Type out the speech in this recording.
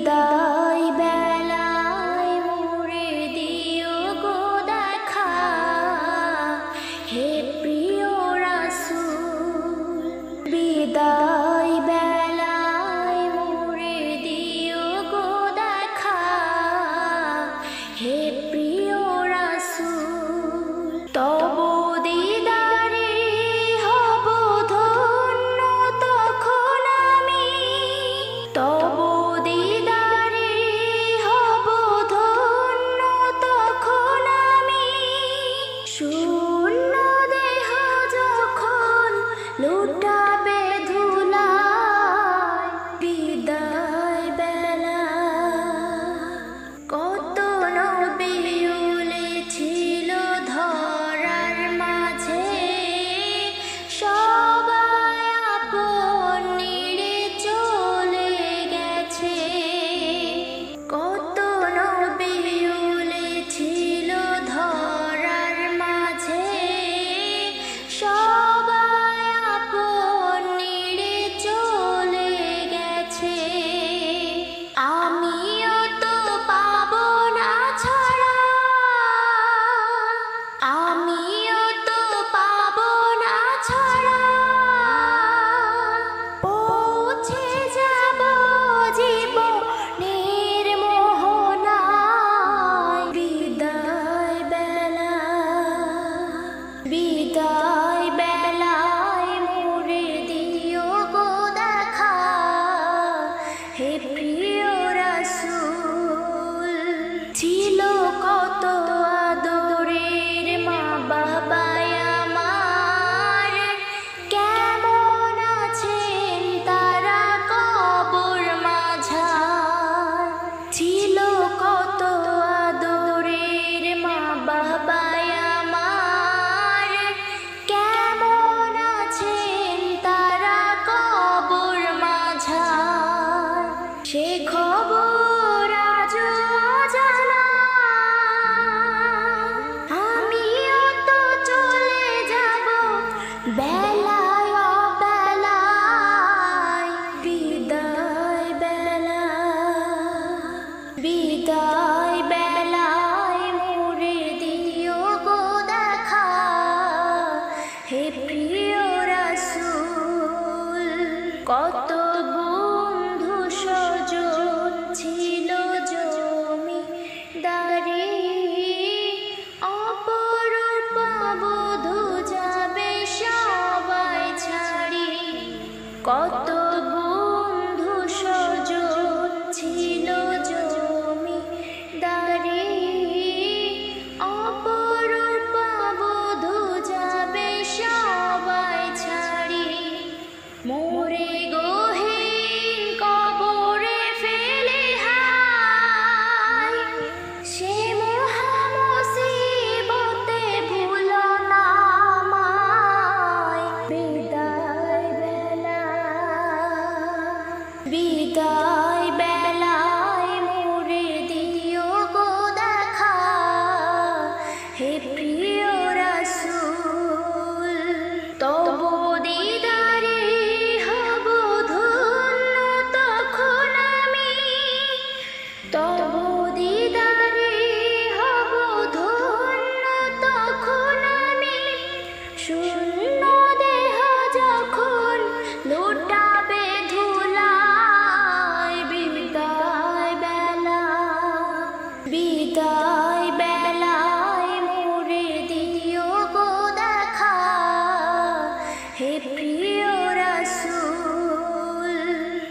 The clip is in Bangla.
বিদায় বেলায় মোরে দিও গো দেখা, হে প্রিয় রাসূল। বিদায় বেলায় মোরে দিও গো দেখা, হে প্রিয় রাসূল। তব দিদারে হব ধন্য তখন আমি, তব দিদারে হব ধন্য তখন আমি। শূন্য দেহ যখন লুটাবে ধুলায়, বিদায় বেলা। কত নবী ছিল ধরার মাঝে, সবাই আপন নিরে চলে গেছে। কত নবী ছিল ধরার মাঝে, সবাই আপন নিরে চলে গেছে। আমিও তো পাবো না ছাড়া, আমিও তো পাবো না ছাড়া, পৌঁছে যাব জীবনের মোহনায়। বিদায় বেলা, বিদায় বেলায় মোরে দিও গো দেখা, হে প্রিয় রাসূল। ছিল কত আদরের মা বাবাই আমার, কেমন আছেন তারা কবর মাঝার। ছিল কত আদরের মা বাবাই আমার, কেমন আছেন তারা কবর মাঝার। সে খবর আজও অজানা, আমিও তো চলে যাব বেলায় অবেলায়। বিদায় বেলা, বিদায় বেলায় মোরে দিও গো দেখা, হে প্রিয় রাসূল। কত বন্ধু স্বজন ছিল জমিদারি, অপরূপা বধূ যাবে সবাই ছাড়ি। কত বন্ধু স্বজন ছিল জমিদারি, অপরূপা বধূ যাবে সবাই ছাড়ি। মোরে গহীন কবরে ফেলে হায়, সে মহা মুসিবতে ভুলো না আমায়। বিদায় বেলা, বিদায় বেলায় মোরে দিও গো দেখা, হে প্রিয় রাসূল। তব দিদারে হব ধন্য তখন আমি, তব দিদারে হব ধন্য তখন আমি। শূন্য দেহ যখন লুটাবে ধুলায়, বিদায় বেলা, বিদায় বেলায় মোরে দিও গো দেখা, হে